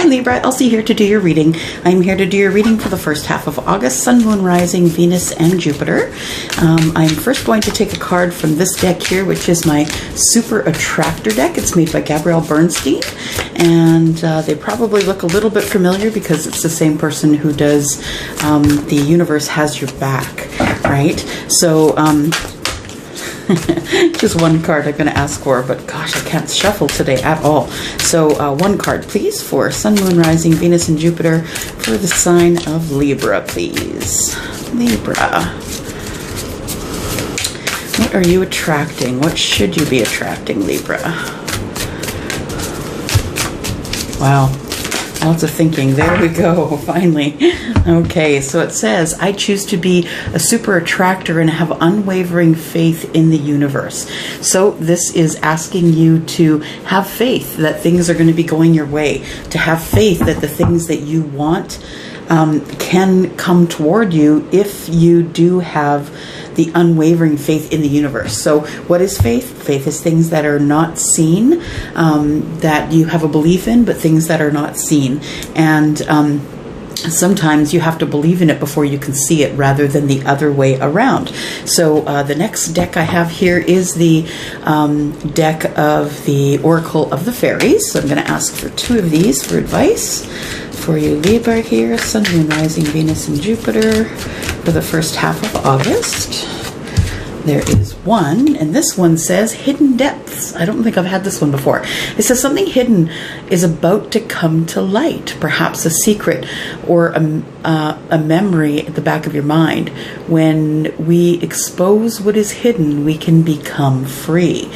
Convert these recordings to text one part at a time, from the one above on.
Libra, Elsie here to do your reading. I'm here to do your reading for the first half of August, Sun, Moon, Rising, Venus, and Jupiter. I'm first going to take a card from this deck here, which is my Super Attractor deck. It's made by Gabrielle Bernstein, and they probably look a little bit familiar because it's the same person who does The Universe Has Your Back, right? So, just one card I'm going to ask for, but gosh, I can't shuffle today at all. So one card, please, for Sun, Moon, Rising, Venus, and Jupiter for the sign of Libra, please. Libra. What are you attracting? What should you be attracting, Libra? Wow. Lots of thinking. There we go, finally. Okay, so it says, I choose to be a super attractor and have unwavering faith in the universe. So this is asking you to have faith that things are going to be going your way, to have faith that the things that you want can come toward you if you do have the unwavering faith in the universe. So what is faith? Faith is things that are not seen, that you have a belief in, but things that are not seen. And sometimes you have to believe in it before you can see it, rather than the other way around. So the next deck I have here is the deck of the Oracle of the Fairies. So I'm going to ask for two of these for advice for you, Libra, here. Sun, Moon, Rising, Venus, and Jupiter for the first half of August. There is one, and this one says Hidden Depths. I don't think I've had this one before. It says something hidden is about to come to light, perhaps a secret or a memory at the back of your mind. When we expose what is hidden, we can become free.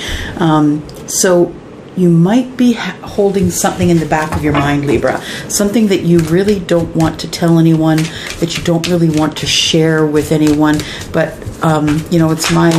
So you might be holding something in the back of your mind, Libra, something that you really don't want to tell anyone, that you don't really want to share with anyone, but you know, it's my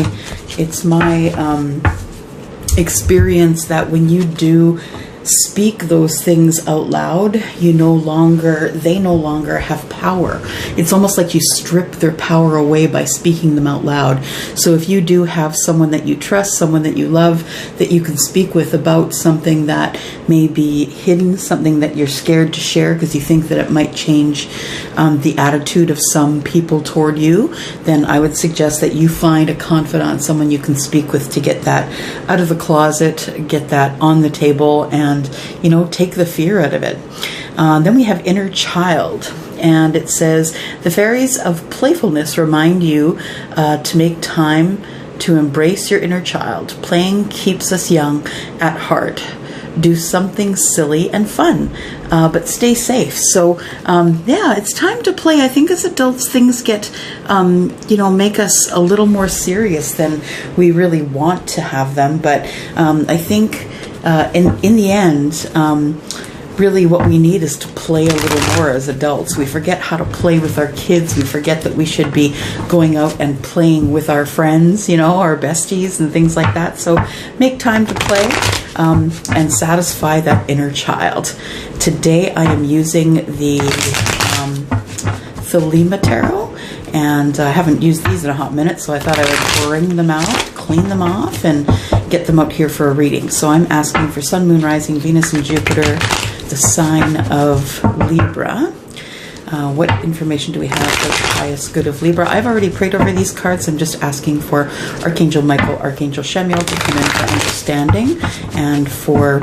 experience that when you do speak those things out loud, they no longer have power. It's almost like you strip their power away by speaking them out loud. So if you do have someone that you trust, someone that you love, that you can speak with about something that may be hidden, something that you're scared to share because you think that it might change the attitude of some people toward you, then I would suggest that you find a confidant, someone you can speak with, to get that out of the closet, get that on the table, and you know, take the fear out of it. Then we have Inner Child, and it says, the fairies of playfulness remind you to make time to embrace your inner child. Playing keeps us young at heart. Do something silly and fun, but stay safe. So yeah, it's time to play. I think as adults, things get, you know, make us a little more serious than we really want to have them. But I think in the end, really what we need is to play a little more as adults. We forget how to play with our kids. We forget that we should be going out and playing with our friends, you know, our besties and things like that. So make time to play and satisfy that inner child. Today I am using the Thelema Tarot, and I haven't used these in a hot minute, so I thought I would bring them out, clean them off, and get them out here for a reading. So I'm asking for Sun, Moon, Rising, Venus, and Jupiter, the sign of Libra. What information do we have for the highest good of Libra? I've already prayed over these cards. I'm just asking for Archangel Michael, Archangel Shemiel to come in for understanding and for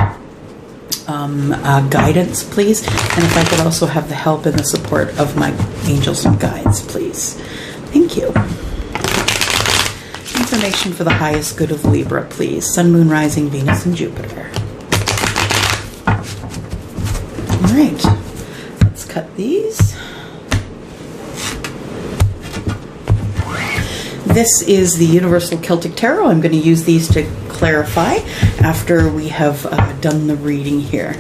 guidance, please. And if I could also have the help and the support of my angels and guides, please. Thank you. Information for the highest good of Libra, please. Sun, Moon, Rising, Venus, and Jupiter. All right, let's cut these. This is the Universal Celtic Tarot. I'm going to use these to clarify after we have done the reading here.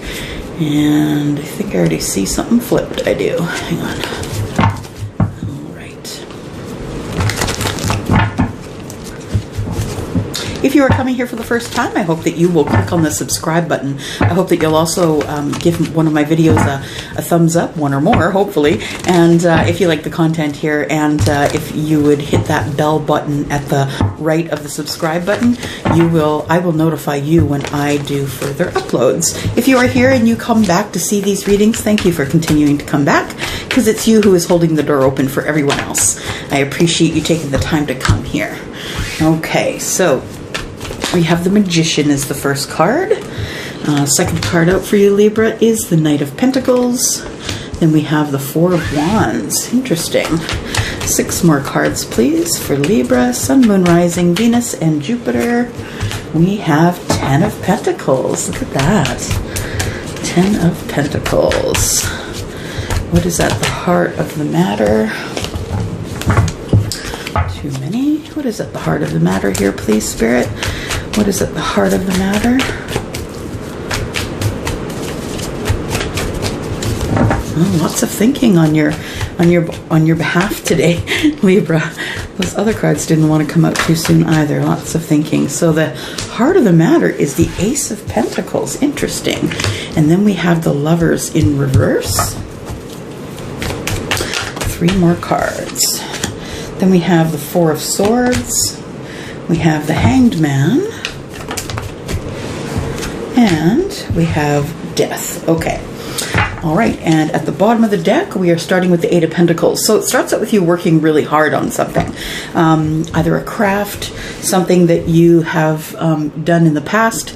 And I think I already see something flipped. I do. Hang on. All right. If you are coming here for the first time, I hope that you will click on the subscribe button. I hope that you'll also give one of my videos a thumbs up, one or more, hopefully. And if you like the content here, and if you would hit that bell button at the right of the subscribe button, I will notify you when I do further uploads. If you are here and you come back to see these readings, thank you for continuing to come back, because it's you who is holding the door open for everyone else. I appreciate you taking the time to come here. Okay, so we have the Magician as the first card. Second card out for you, Libra, is the Knight of Pentacles. Then we have the Four of Wands. Interesting. 6 more cards, please, for Libra, Sun, Moon, Rising, Venus, and Jupiter. We have 10 of Pentacles. Look at that. 10 of Pentacles. What is at the heart of the matter? Too many. What is at the heart of the matter here, please, Spirit? What is at the heart of the matter? Oh, lots of thinking on your behalf today, Libra. Those other cards didn't want to come out too soon either. Lots of thinking. So the heart of the matter is the Ace of Pentacles. Interesting. And then we have the Lovers in reverse. 3 more cards. Then we have the Four of Swords. We have the Hanged Man. And we have Death. Okay. All right, and at the bottom of the deck, we are starting with the Eight of Pentacles. So it starts out with you working really hard on something, either a craft, something that you have done in the past,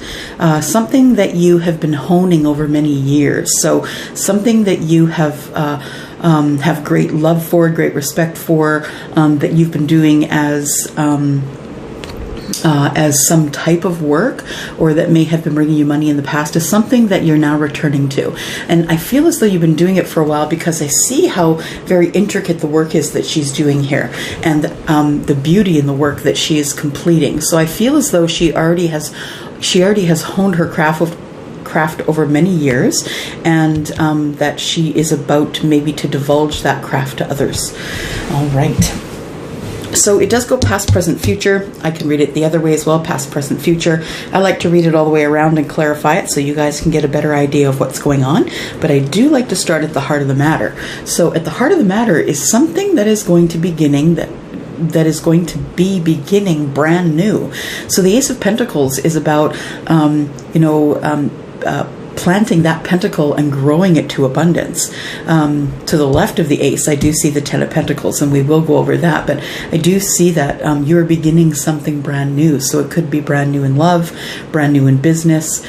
something that you have been honing over many years. So something that you have great love for, great respect for, that you've been doing as some type of work, or that may have been bringing you money in the past, is something that you're now returning to. And I feel as though you've been doing it for a while, because I see how very intricate the work is that she's doing here, and the beauty in the work that she is completing. So I feel as though she already has honed her craft over many years, and that she is about maybe to divulge that craft to others. All right. So it does go past, present, future. I can read it the other way as well, past, present, future. I like to read it all the way around and clarify it so you guys can get a better idea of what's going on. But I do like to start at the heart of the matter. So at the heart of the matter is something that is going to beginning that is going to be beginning brand new. So the Ace of Pentacles is about planting that pentacle and growing it to abundance. To the left of the Ace, I do see the Ten of Pentacles, and we will go over that, but I do see that you're beginning something brand new. So it could be brand new in love, brand new in business,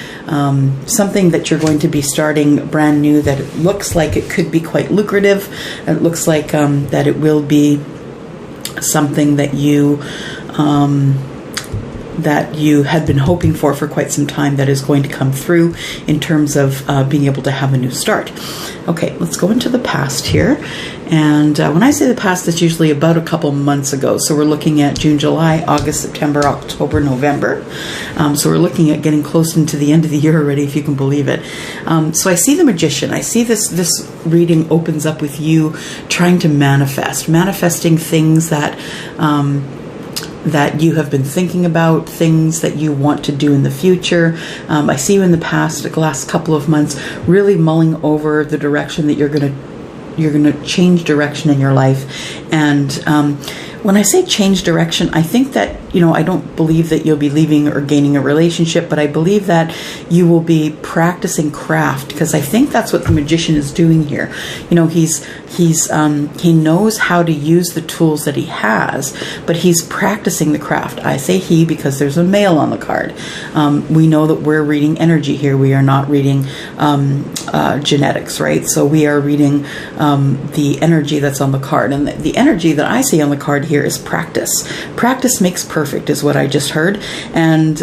something that you're going to be starting brand new that it looks like it could be quite lucrative. It looks like that it will be something that you had been hoping for quite some time, that is going to come through in terms of being able to have a new start. Okay, let's go into the past here. And when I say the past, it's usually about a couple months ago. So we're looking at June, July, August, September, October, November. So we're looking at getting close into the end of the year already, if you can believe it. So I see the Magician. I see this reading opens up with you trying to manifesting things that you have been thinking about, things that you want to do in the future. I see you in the past, the last couple of months, really mulling over the direction that you're going to change direction in your life. And when I say change direction, I think that, I don't believe that you'll be leaving or gaining a relationship, but I believe that you will be practicing craft, because I think that's what the Magician is doing here. He knows how to use the tools that he has, but he's practicing the craft. I say he because there's a male on the card. We know that we're reading energy here. We are not reading genetics, right? So we are reading the energy that's on the card. And the energy that I see on the card here is practice. Practice makes perfect, is what I just heard. And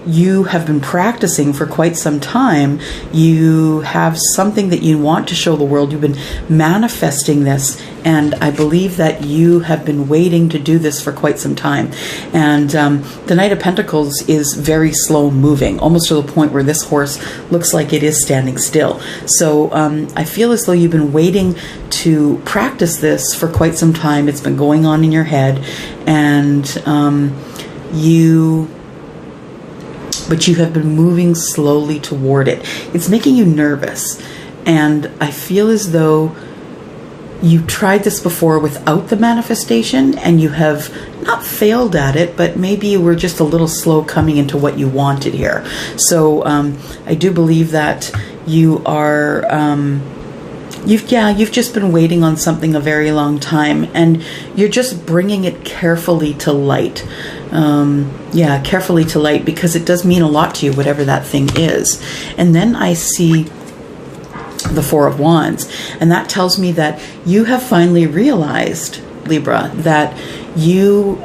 you have been practicing for quite some time. You have something that you want to show the world. You've been manifesting this, and I believe that you have been waiting to do this for quite some time. And the Knight of Pentacles is very slow moving, almost to the point where this horse looks like it is standing still. So I feel as though you've been waiting to practice this for quite some time. It's been going on in your head, and you but you have been moving slowly toward it. It's making you nervous. And I feel as though you tried this before without the manifestation, and you have not failed at it, but maybe you were just a little slow coming into what you wanted here. So I do believe that you are, you've just been waiting on something a very long time, and you're just bringing it carefully to light. Carefully to light, because it does mean a lot to you, whatever that thing is. And then I see the Four of Wands, and that tells me that you have finally realized, Libra, that you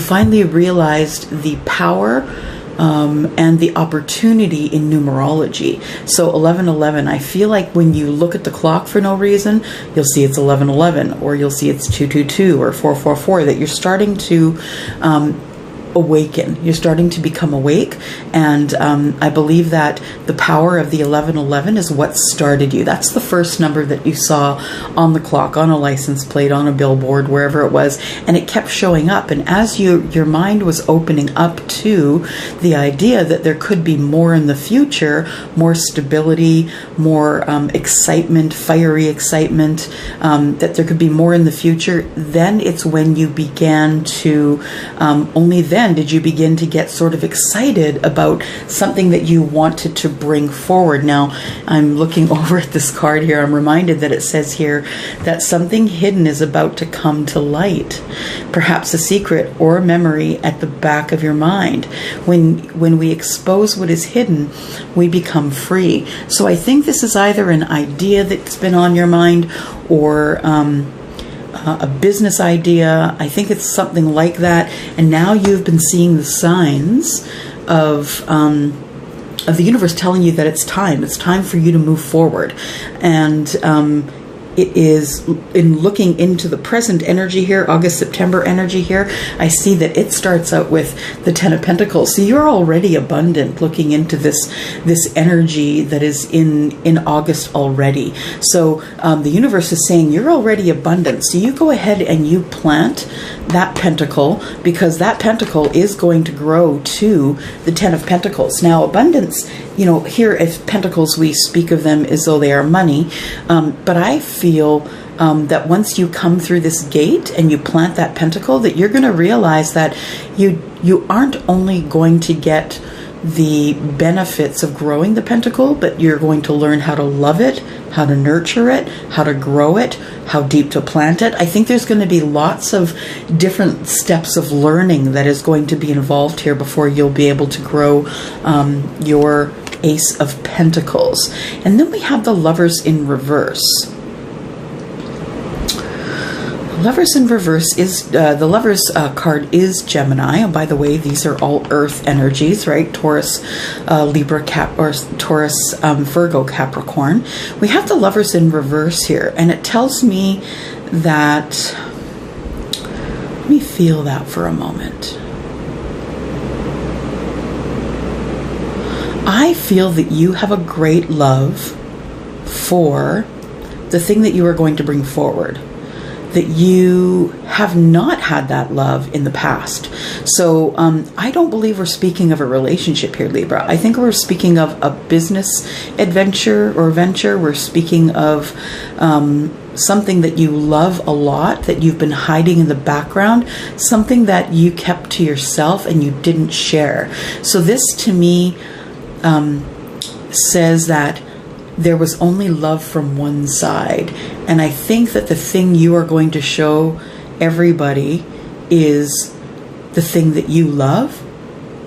finally realized the power and the opportunity in numerology. So 1111, I feel like when you look at the clock for no reason, you'll see it's 1111, or you'll see it's 222 or 444, that you're starting to awaken. You're starting to become awake, and I believe that the power of the 1111 is what started you. That's the first number that you saw on the clock, on a license plate, on a billboard, wherever it was, and it kept showing up. And as your mind was opening up to the idea that there could be more in the future, more stability, more excitement, fiery excitement, that there could be more in the future, then it's when you began to, only then did you begin to get sort of excited about something that you wanted to bring forward. Now, I'm looking over at this card here. I'm reminded that it says here that something hidden is about to come to light. Perhaps a secret or a memory at the back of your mind. When we expose what is hidden, we become free. So I think this is either an idea that's been on your mind, or a business idea. I think it's something like that. And now you've been seeing the signs of the universe telling you that it's time. It's time for you to move forward. And it is, in looking into the present energy here, August, September energy here, I see that it starts out with the Ten of Pentacles. So you're already abundant looking into this energy that is in August already. So the universe is saying you're already abundant. So you go ahead and you plant that pentacle, because that pentacle is going to grow to the Ten of Pentacles. Now, abundance, here as pentacles, we speak of them as though they are money, but I feel that once you come through this gate and you plant that pentacle, that you're going to realize that you aren't only going to get the benefits of growing the pentacle, but you're going to learn how to love it, how to nurture it, how to grow it, how deep to plant it. I think there's going to be lots of different steps of learning that is going to be involved here before you'll be able to grow your Ace of Pentacles. And then we have the Lovers in reverse. Lovers in reverse is, the Lovers card is Gemini. And by the way, these are all Earth energies, right? Taurus, Libra, Taurus, Virgo, Capricorn. We have the Lovers in reverse here. And it tells me that, let me feel that for a moment. I feel that you have a great love for the thing that you are going to bring forward, that you have not had that love in the past. So I don't believe we're speaking of a relationship here, Libra. I think we're speaking of a business adventure or venture. We're speaking of something that you love a lot, that you've been hiding in the background, something that you kept to yourself and you didn't share. So this to me says that there was only love from one side. And I think that the thing you are going to show everybody is the thing that you love,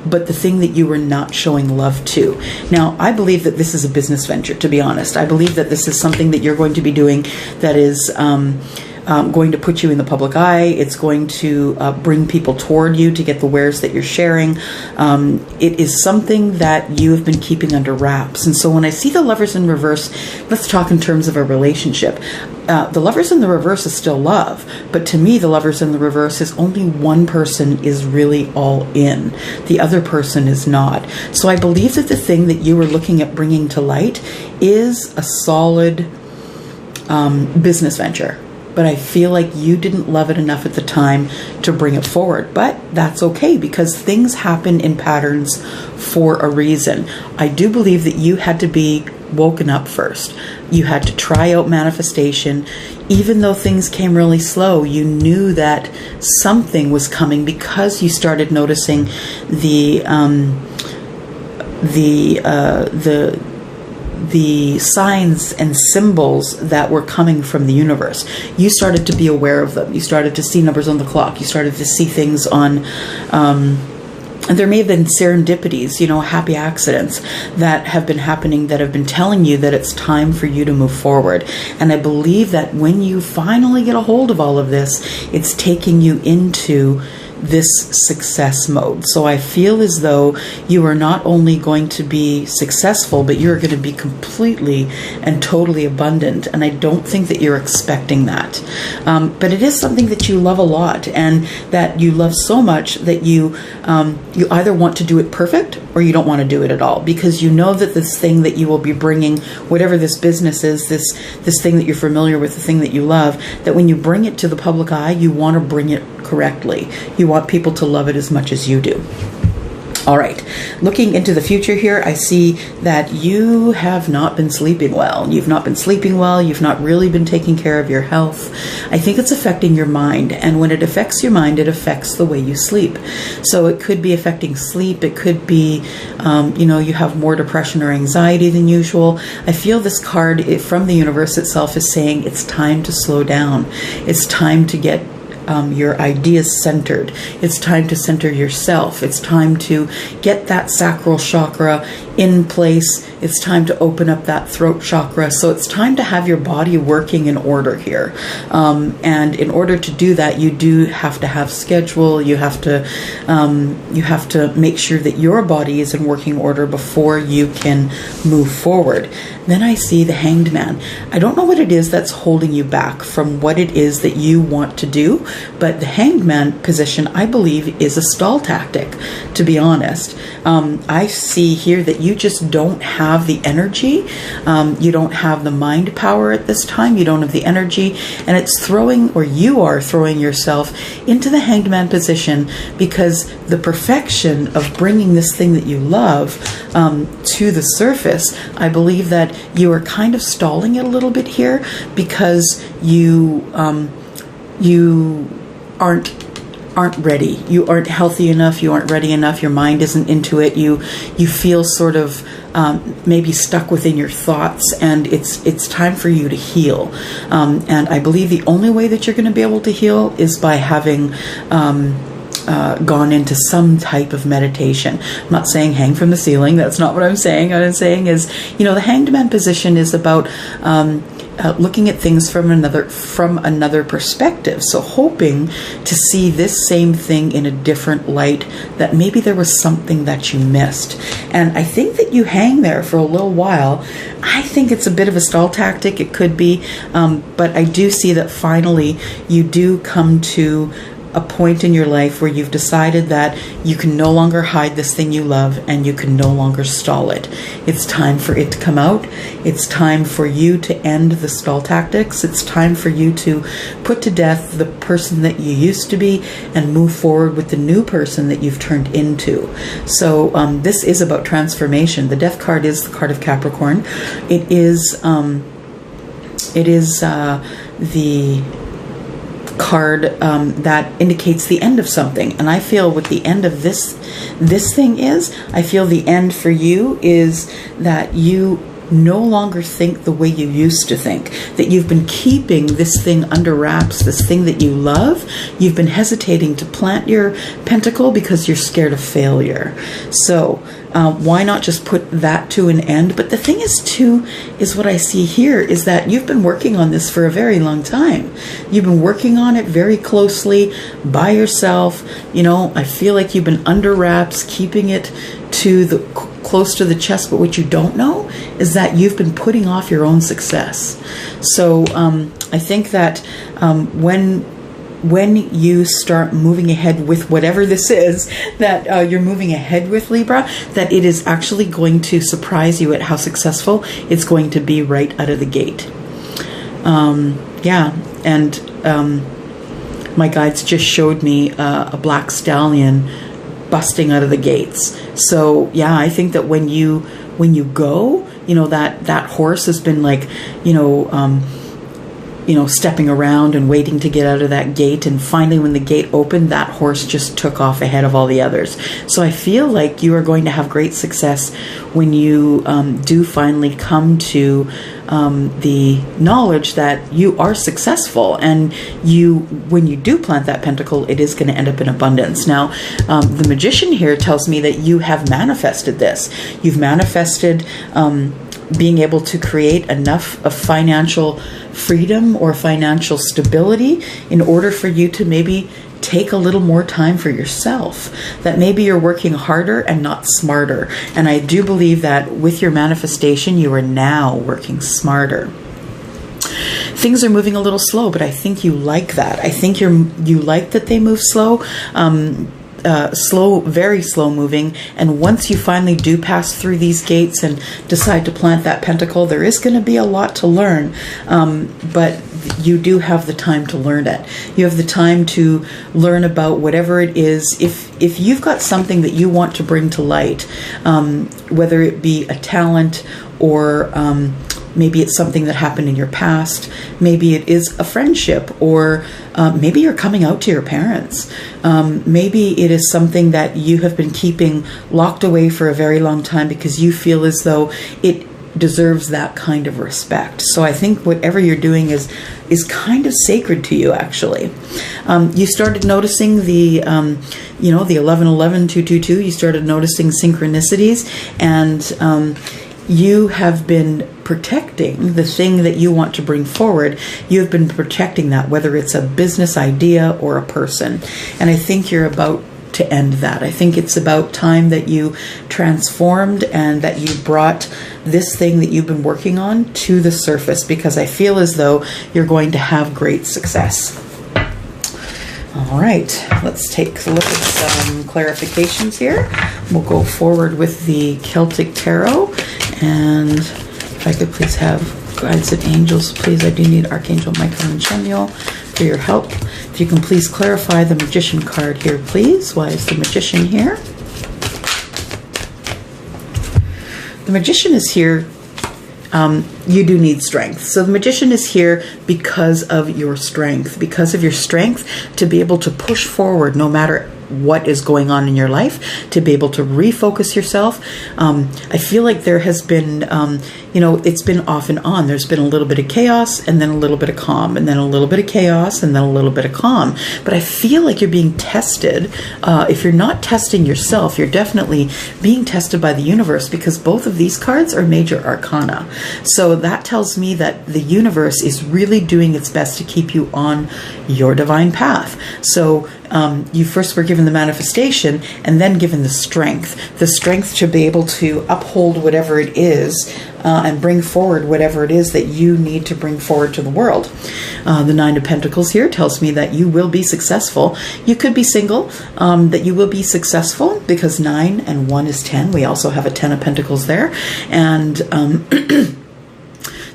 but the thing that you were not showing love to. Now, I believe that this is a business venture, to be honest. I believe that this is something that you're going to be doing that is going to put you in the public eye. It's going to bring people toward you to get the wares that you're sharing. It is something that you have been keeping under wraps. And so when I see the Lovers in reverse, let's talk in terms of a relationship. The Lovers in the reverse is still love, but to me, the Lovers in the reverse is only one person is really all in. The other person is not. So I believe that the thing that you were looking at bringing to light is a solid business venture. but I feel like you didn't love it enough at the time to bring it forward. But that's okay, because things happen in patterns for a reason. I do believe that you had to be woken up first. You had to try out manifestation. Even though things came really slow, you knew that something was coming because you started noticing the signs and symbols that were coming from the universe. You started to be aware of them. You started to see numbers on the clock. You started to see things on, and there may have been serendipities, you know, happy accidents that have been happening, that have been telling you that it's time for you to move forward. And I believe that when you finally get a hold of all of this, it's taking you into this success mode. So I feel as though you are not only going to be successful, but you're going to be completely and totally abundant. And I don't think that you're expecting that. But it is something that you love a lot, and that you love so much that you either want to do it perfect or you don't want to do it at all, because you know that this thing that you will be bringing, whatever this business is, this thing that you're familiar with, the thing that you love, that when you bring it to the public eye, you want to bring it correctly. You want people to love it as much as you do. All right, looking into the future here, I see that you have not been sleeping well. You've not been sleeping well. You've not really been taking care of your health. I think it's affecting your mind. And when it affects your mind, it affects the way you sleep. So it could be affecting sleep. It could be, you know, you have more depression or anxiety than usual. I feel this card from the universe itself is saying it's time to slow down. It's time to get your ideas centered. It's time to center yourself. It's time to get that sacral chakra in place. It's time to open up that throat chakra. So it's time to have your body working in order here. And in order to do that, you do have to have schedule. You have to make sure that your body is in working order before you can move forward. Then I see the Hanged Man. I don't know what it is that's holding you back from what it is that you want to do, but the Hanged Man position, I believe, is a stall tactic, to be honest. I see here that you just don't have the energy. You don't have the mind power at this time. You don't have the energy, and it's throwing, or you are throwing yourself into the Hanged Man position, because the perfection of bringing this thing that you love to the surface, I believe that you are kind of stalling it a little bit here, because you aren't ready. You aren't healthy enough. You aren't ready enough. Your mind isn't into it. You feel sort of maybe stuck within your thoughts, and it's time for you to heal. And I believe the only way that you're going to be able to heal is by having gone into some type of meditation. I'm not saying hang from the ceiling. That's not what I'm saying. What I'm saying is, you know, the Hanged Man position is about looking at things from another perspective. So hoping to see this same thing in a different light, that maybe there was something that you missed. And I think that you hang there for a little while. I think it's a bit of a stall tactic. It could be, but I do see that finally you do come to a point in your life where you've decided that you can no longer hide this thing you love, and you can no longer stall it. It's time for it to come out. It's time for you to end the stall tactics. It's time for you to put to death the person that you used to be and move forward with the new person that you've turned into. So this is about transformation. The Death card is the card of Capricorn. It is the card that indicates the end of something. And I feel with the end of this thing is, I feel the end for you is that you no longer think the way you used to think, that you've been keeping this thing under wraps, this thing that you love. You've been hesitating to plant your pentacle because you're scared of failure. So why not just put that to an end? But the thing is too, is what I see here is that you've been working on this for a very long time. You've been working on it very closely by yourself. You know, I feel like you've been under wraps, keeping it to the close to the chest, but what you don't know is that you've been putting off your own success. So I think that when you start moving ahead with whatever this is that you're moving ahead with, Libra, that it is actually going to surprise you at how successful it's going to be right out of the gate. Yeah, and my guides just showed me a black stallion busting out of the gates. So yeah, I think that when you go, that horse has been like, stepping around and waiting to get out of that gate. And finally, when the gate opened, that horse just took off ahead of all the others. So I feel like you are going to have great success when you do finally come to the knowledge that you are successful. And when you do plant that pentacle, it is going to end up in abundance. Now, the magician here tells me that you have manifested this. You've manifested being able to create enough of financial freedom or financial stability in order for you to maybe take a little more time for yourself, that maybe you're working harder and not smarter. And I do believe that with your manifestation, you are now working smarter. Things are moving a little slow, but I think you like that. I think you like that they move slow. Slow, very slow moving. And once you finally do pass through these gates and decide to plant that pentacle, there is going to be a lot to learn. But you do have the time to learn it. You have the time to learn about whatever it is. If you've got something that you want to bring to light, whether it be a talent or maybe it's something that happened in your past. Maybe it is a friendship, or maybe you're coming out to your parents. Maybe it is something that you have been keeping locked away for a very long time because you feel as though it deserves that kind of respect. So I think whatever you're doing is kind of sacred to you, actually. You started noticing the 11-11-222. You started noticing synchronicities, and you have been protecting the thing that you want to bring forward. You have been protecting that, whether it's a business idea or a person. And I think you're about to end that. I think it's about time that you transformed and that you brought this thing that you've been working on to the surface, because I feel as though you're going to have great success. All right, let's take a look at some clarifications here. We'll go forward with the Celtic Tarot. And if I could please have guides and angels, please. I do need Archangel Michael and Chamuel for your help. If you can please clarify the Magician card here, please. Why is the Magician here? The Magician is here. You do need strength. So the Magician is here because of your strength, to be able to push forward no matter what is going on in your life, to be able to refocus yourself. I feel like there has been, it's been off and on. There's been a little bit of chaos and then a little bit of calm, and then a little bit of chaos and then a little bit of calm. But I feel like you're being tested. If you're not testing yourself, you're definitely being tested by the universe, because both of these cards are major arcana. So that tells me that the universe is really doing its best to keep you on your divine path. So you first were given the manifestation and then given the strength to be able to uphold whatever it is and bring forward whatever it is that you need to bring forward to the world. The Nine of Pentacles here tells me that you will be successful. You could be single, that you will be successful, because 9 and 1 is 10. We also have a 10 of Pentacles there. And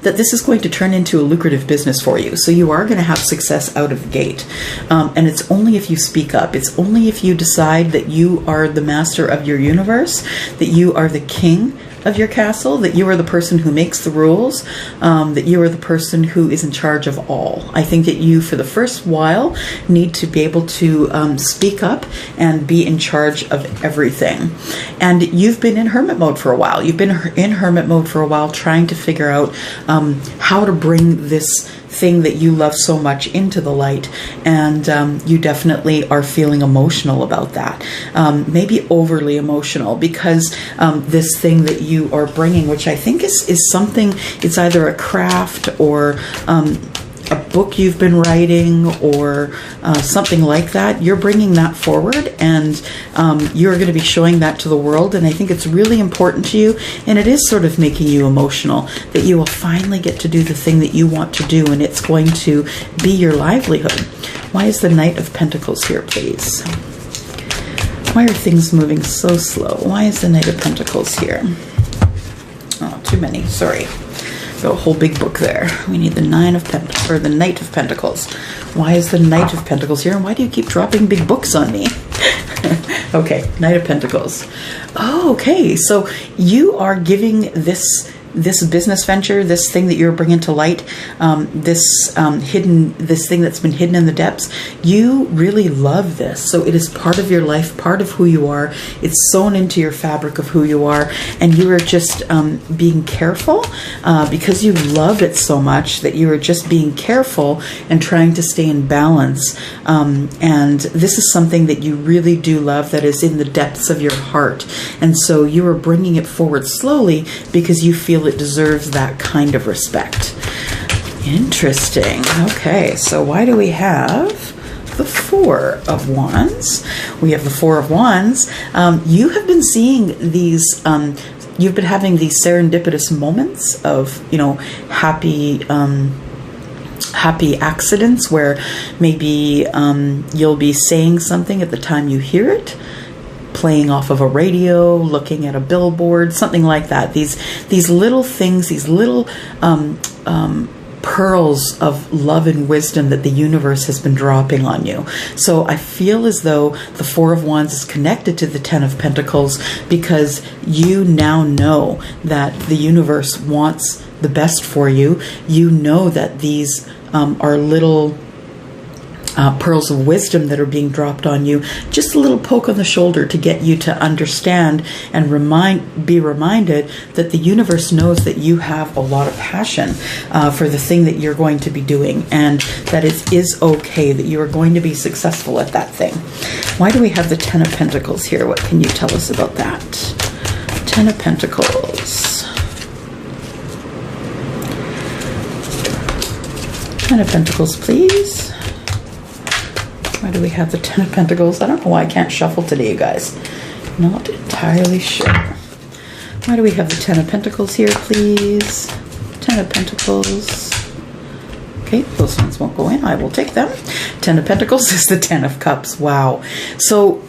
that this is going to turn into a lucrative business for you. So you are going to have success out of the gate. And it's only if you speak up. It's only if you decide that you are the master of your universe, that you are the king of your castle, that you are the person who makes the rules, that you are the person who is in charge of all. I think that you, for the first while, need to be able to speak up and be in charge of everything. And you've been in hermit mode for a while. You've been in hermit mode for a while, trying to figure out how to bring this thing that you love so much into the light, and you definitely are feeling emotional about that, maybe overly emotional, because this thing that you are bringing, which I think is something, it's either a craft or a book you've been writing or something like that. You're bringing that forward, and you're going to be showing that to the world. And I think it's really important to you, and it is sort of making you emotional, that you will finally get to do the thing that you want to do, and it's going to be your livelihood. Why is the Knight of Pentacles here, please? Why are things moving so slow? Why is the Knight of Pentacles here? Oh, too many. Sorry. Got a whole big book there. We need the Knight of Pentacles. Why is the Knight of Pentacles here? And why do you keep dropping big books on me? Okay, Knight of Pentacles. Oh, okay. So you are giving this business venture, this thing that you're bringing to light, this thing that's been hidden in the depths, you really love this. So it is part of your life, part of who you are. It's sewn into your fabric of who you are, and you are just being careful because you love it so much that you are just being careful and trying to stay in balance. And this is something that you really do love, that is in the depths of your heart. And so you are bringing it forward slowly because you feel it deserves that kind of respect. Interesting. Okay, so why do we have the Four of Wands? We have the Four of Wands. You have been seeing these, you've been having these serendipitous moments of, happy accidents where maybe you'll be saying something at the time you hear it, playing off of a radio, looking at a billboard, something like that. These little things, these little pearls of love and wisdom that the universe has been dropping on you. So I feel as though the Four of Wands is connected to the Ten of Pentacles because you now know that the universe wants the best for you. You know that these are little pearls of wisdom that are being dropped on you, just a little poke on the shoulder to get you to understand and be reminded that the universe knows that you have a lot of passion for the thing that you're going to be doing, and that it is okay, that you are going to be successful at that thing. Why do we have the Ten of Pentacles here? What can you tell us about that? Ten of Pentacles. Ten of Pentacles, please. Why do we have the Ten of Pentacles? I don't know why I can't shuffle today, you guys. Not entirely sure. Why do we have the Ten of Pentacles here, please? Ten of Pentacles. Okay, those ones won't go in. I will take them. Ten of Pentacles is the Ten of Cups. Wow. So,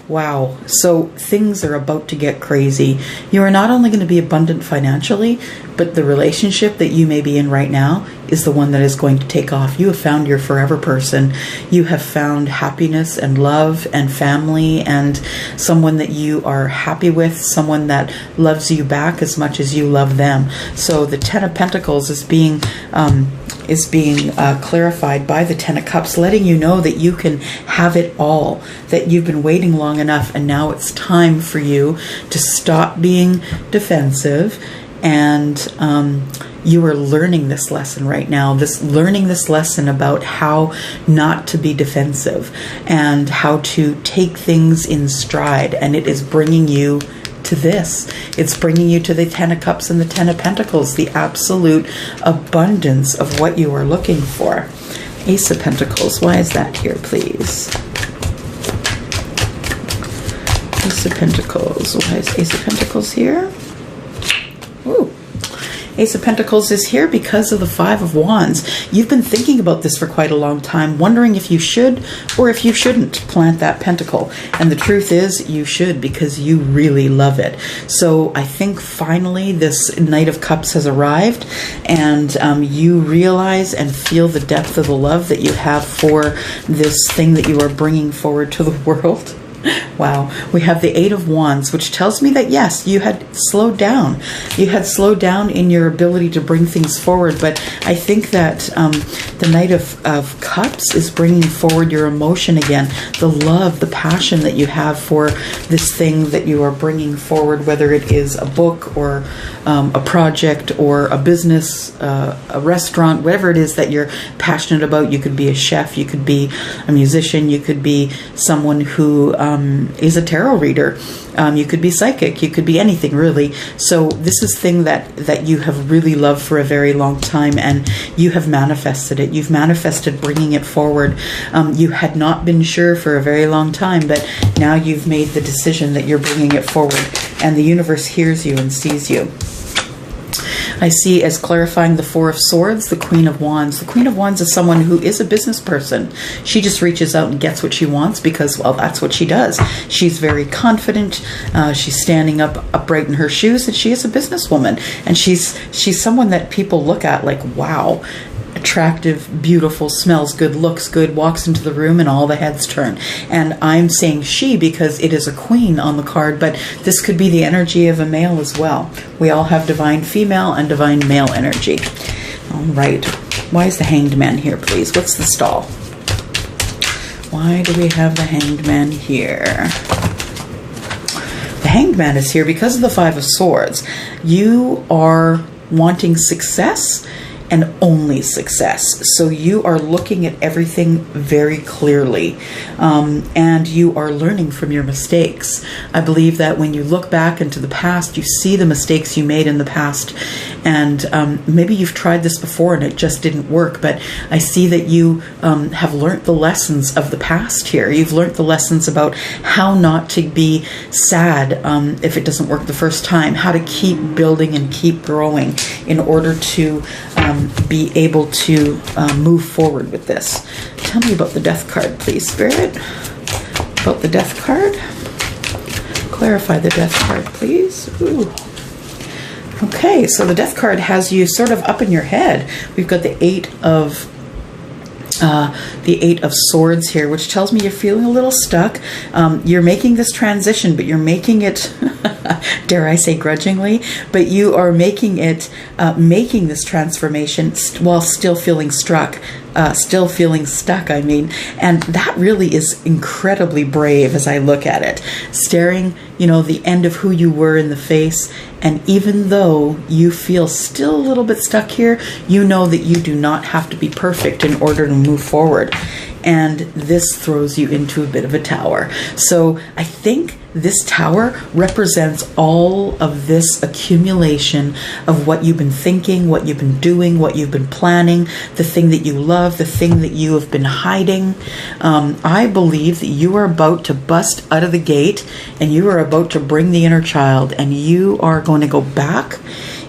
wow. So things are about to get crazy. You are not only going to be abundant financially, but the relationship that you may be in right now is the one that is going to take off. You have found your forever person. You have found happiness and love and family and someone that you are happy with, someone that loves you back as much as you love them. So the Ten of Pentacles is being clarified by the Ten of Cups, letting you know that you can have it all, that you've been waiting long enough, and now it's time for you to stop being defensive. And you are learning this lesson right now, learning this lesson about how not to be defensive and how to take things in stride. And it is bringing you to this. It's bringing you to the Ten of Cups and the Ten of Pentacles, the absolute abundance of what you are looking for. Ace of Pentacles. Why is that here, please? Ace of Pentacles. Why is Ace of Pentacles here? Ooh. Ace of Pentacles is here because of the Five of Wands. You've been thinking about this for quite a long time, wondering if you should or if you shouldn't plant that pentacle. And the truth is you should, because you really love it. So I think finally this Knight of Cups has arrived, and you realize and feel the depth of the love that you have for this thing that you are bringing forward to the world. Wow. We have the Eight of Wands, which tells me that yes, you had slowed down. You had slowed down in your ability to bring things forward, but I think that the Knight of Cups is bringing forward your emotion again, the love, the passion that you have for this thing that you are bringing forward, whether it is a book or a project or a business, a restaurant, whatever it is that you're passionate about. You could be a chef, you could be a musician, you could be someone who is a tarot reader. You could be psychic. You could be anything, really. So this is thing that you have really loved for a very long time, and you have manifested it. You've manifested bringing it forward. You had not been sure for a very long time, but now you've made the decision that you're bringing it forward, and the universe hears you and sees you. I see as clarifying the Four of Swords, the Queen of Wands. The Queen of Wands is someone who is a business person. She just reaches out and gets what she wants because, well, that's what she does. She's very confident. She's standing up upright in her shoes, and she is a businesswoman. And she's someone that people look at like, wow, attractive, beautiful, smells good, looks good, walks into the room and all the heads turn. And I'm saying she because it is a queen on the card, but this could be the energy of a male as well. We all have divine female and divine male energy. All right. Why is the Hanged Man here, please? What's the stall? Why do we have the Hanged Man here? The Hanged Man is here because of the Five of Swords. You are wanting success and only success. So you are looking at everything very clearly, and you are learning from your mistakes. I believe that when you look back into the past, you see the mistakes you made in the past, and maybe you've tried this before and it just didn't work, but I see that you have learned the lessons of the past here. You've learned the lessons about how not to be sad if it doesn't work the first time, how to keep building and keep growing in order to be able to move forward with this. Tell me about the Death card, please, Spirit. About the Death card. Clarify the Death card, please. Ooh. Okay, so the Death card has you sort of up in your head. We've got the Eight of Swords here, which tells me you're feeling a little stuck. You're making this transition, but you're making it, dare I say grudgingly, but you are making it, making this transformation while still feeling stuck, I mean, and that really is incredibly brave as I look at it. Staring, the end of who you were in the face, and even though you feel still a little bit stuck here, you know that you do not have to be perfect in order to move forward. And this throws you into a bit of a tower. So I think this tower represents all of this accumulation of what you've been thinking, what you've been doing, what you've been planning, the thing that you love, the thing that you have been hiding. I believe that you are about to bust out of the gate and you are about to bring the inner child, and you are going to go back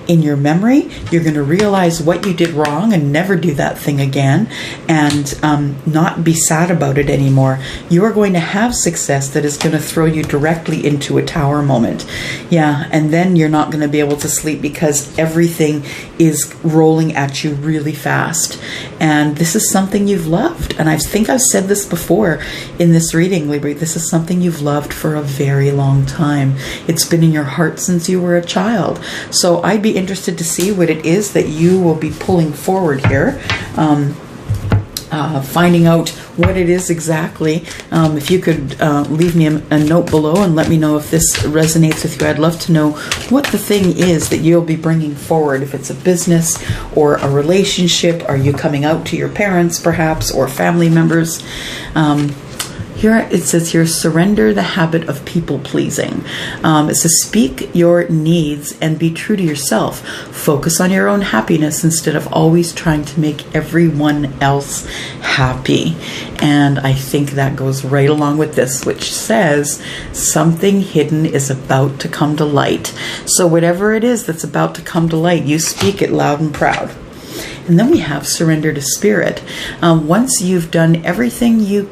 in your memory. You're going to realize what you did wrong and never do that thing again, and not be sad about it anymore. You are going to have success that is going to throw you directly into a tower moment. Yeah, and then you're not going to be able to sleep because everything is rolling at you really fast. And this is something you've loved. And I think I've said this before in this reading, Libra. This is something you've loved for a very long time. It's been in your heart since you were a child. So I'd be interested to see what it is that you will be pulling forward here. Finding out what it is exactly. If you could leave me a note below and let me know if this resonates with you. I'd love to know what the thing is that you'll be bringing forward. If it's a business or a relationship, are you coming out to your parents perhaps, or family members? Here it says here, surrender the habit of people pleasing. It says speak your needs and be true to yourself. Focus on your own happiness instead of always trying to make everyone else happy. And I think that goes right along with this, which says something hidden is about to come to light. So whatever it is that's about to come to light, you speak it loud and proud. And then we have surrender to spirit. Once you've done everything you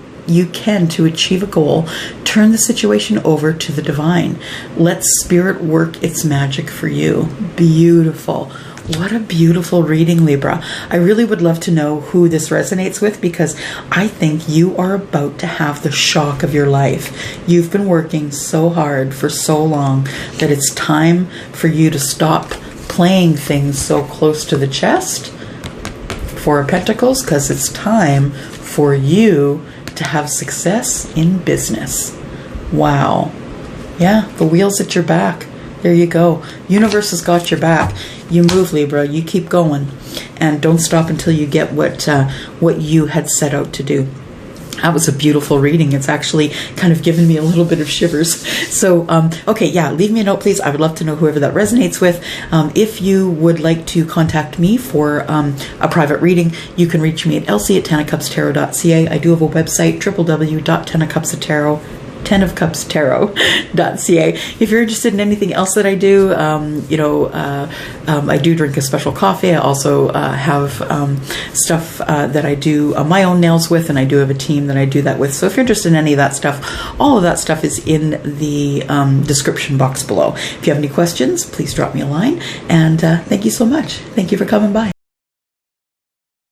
can to achieve a goal, turn the situation over to the divine. Let spirit work its magic for you. Beautiful. What a beautiful reading, Libra. I really would love to know who this resonates with, because I think you are about to have the shock of your life. You've been working so hard for so long that it's time for you to stop playing things so close to the chest. Four of Pentacles, because it's time for you to have success in business. Wow. Yeah, the wheel's at your back. There you go. Universe has got your back. You move, Libra. You keep going. And don't stop until you get what you had set out to do. That was a beautiful reading. It's actually kind of given me a little bit of shivers. So, okay, yeah, leave me a note, please. I would love to know whoever that resonates with. If you would like to contact me for a private reading, you can reach me at elsie@10ofcupstarot.ca. I do have a website, www.10ofcupstarot.ca. tenofcupstarot.ca. If you're interested in anything else that I do, I do drink a special coffee. I also have stuff that I do my own nails with, and I do have a team that I do that with. So if you're interested in any of that stuff, all of that stuff is in the description box below. If you have any questions, please drop me a line. And thank you so much. Thank you for coming by.